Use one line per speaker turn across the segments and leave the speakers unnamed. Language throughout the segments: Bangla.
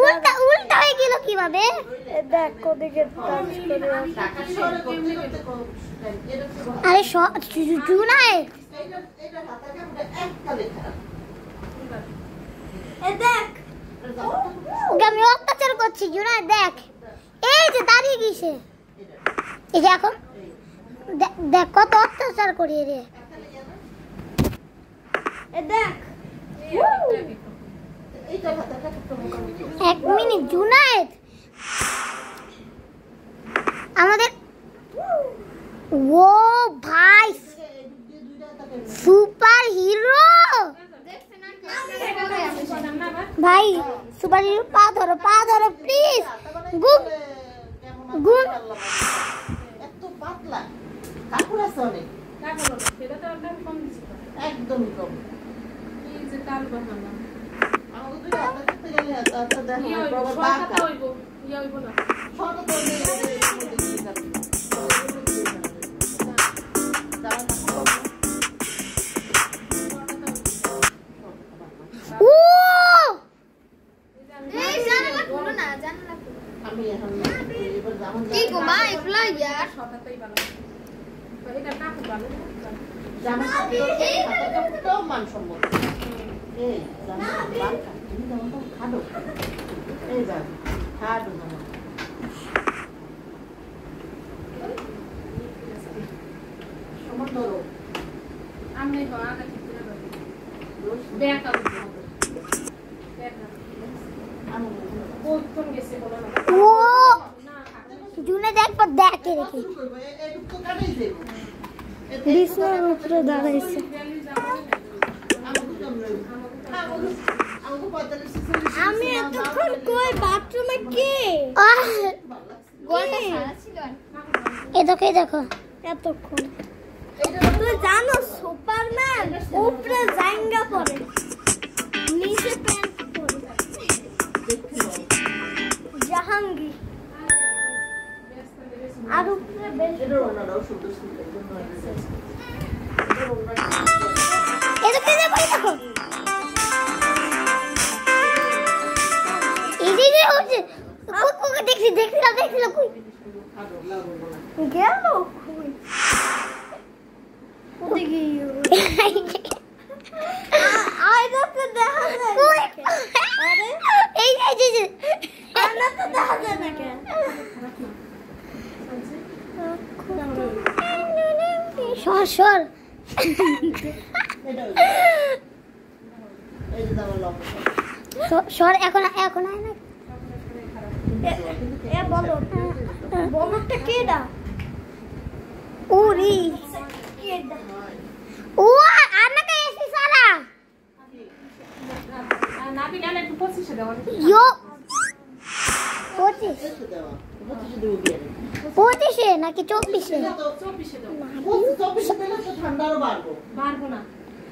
উল্টা উল্টা হয়ে গেল কিভাবে? দেখ ওদিকে টাচ করে। আরে জুনাই এটা হাতাকে একটা লেখা। এ দেখ ওকে আমি অত্যাচার করছি জুনাই দেখ এই যে দাঁড়িয়ে গেছে এই যে এখন দেখ কত অত্যাচার করি রে এ দেখ এক মিনিট জুনায়েদ আমাদের ও ভাই সুপার হিরো ভাই সুপার হিরো পা ধরো প্লিজ গুড গুড
এত পাতলা কাপড় আছে অনেক কাপড় সেটা তো একদম কম দিছি একদম কম এই যে কাল বানানো আমাদের দুই হাতে করতে গেলে তো দেখো বাবা বাকা হইবো ইয়া হইবো না ছোট করে
এই গো মা এগুলা यार
সকালটাই বানাবো এটা না খুব ভালো জামা কাপড় তো মানসম্মত এই জামা বালকা তুমি জামা তো খাদো এই যা খাদো জামা সমত ধরো আমি হওয়া আগে ঠিক করে দেব দেখা আমি কোন গেছে বলো না
ও জুনে দেখ পর দেখে রেখে বিছানার উপরে দাঁড়াইছে আমি এতক্ষণ কই বাথরুমে কি গোলটা সারা ছিল এই দেখো এতক্ষণ তুই জানো সুপারম্যান উপরে জাঙ্গা পড়ে নিচে প্যান্ট পরে জাহাঙ্গীর আর উপরে বেশ
এটা ওনারাও সুন্দর সুন্দর জন্য
দেখো এই যে হচ্ছে কোকো দেখছিল কই গেল কই ওদিকে আই দেখতে দেখা যায় আরে এই যে আনা তো দেখা যায় না কেন সর সর এখন আয় না এ বলো বলটা কেডা ওরে কেডা ও আনা কা এসি সারা
না বিনালে 25 দেওয়া
ইয়ো 25 নাকি 24
ঠান্ডারও বাড়বো না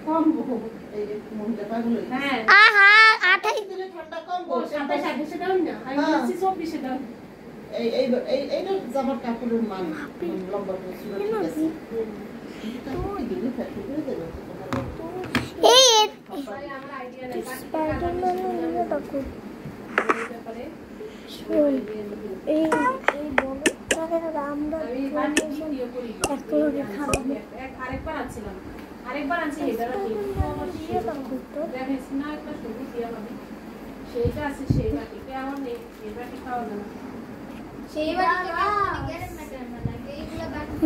কমবো এই যে মহিলা পাগল হ্যাঁ
আহা 28
দিনে ঠান্ডা কমবো 27 দাও না আমি বলছি 24 দাও এইটা জামার কাপড়ের মান লম্বা করে ছিল ঠিক আছে তো দিলে ফেটে দেবে
এই
আমার আইডিয়া নাই
স্পাইডারম্যান নিয়ে দেখো এই বলটাকে আমরা একটু খারাপ
আরেকবার আনছি এটারও ঠিক দেখিস না একটা ছবি দিয়া হবে সেইটা আছে সেই বাটিতে আমার নেই এই বাটি খাওয়া যাবে
সেই বাটিতে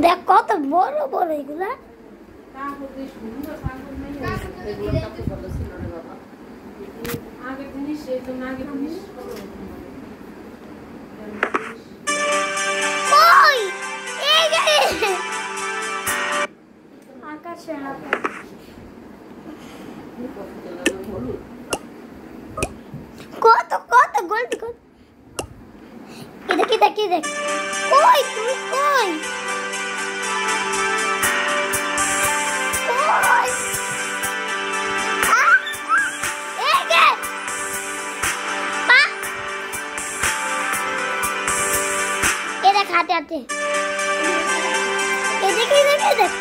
দেখ কত বড় বড় এগুলা
কাপড় সুন্দর কাপড় নাই এগুলো কাপড় ভালো ছিল রে বাবা আগে জিনিস এই তো আগে জিনিস
ওই এই যে আকাশে হাতে কত গলতি কত কি দেখ কই তুই কই এই যে পা এ দেখ হাতে এদিকে দেখ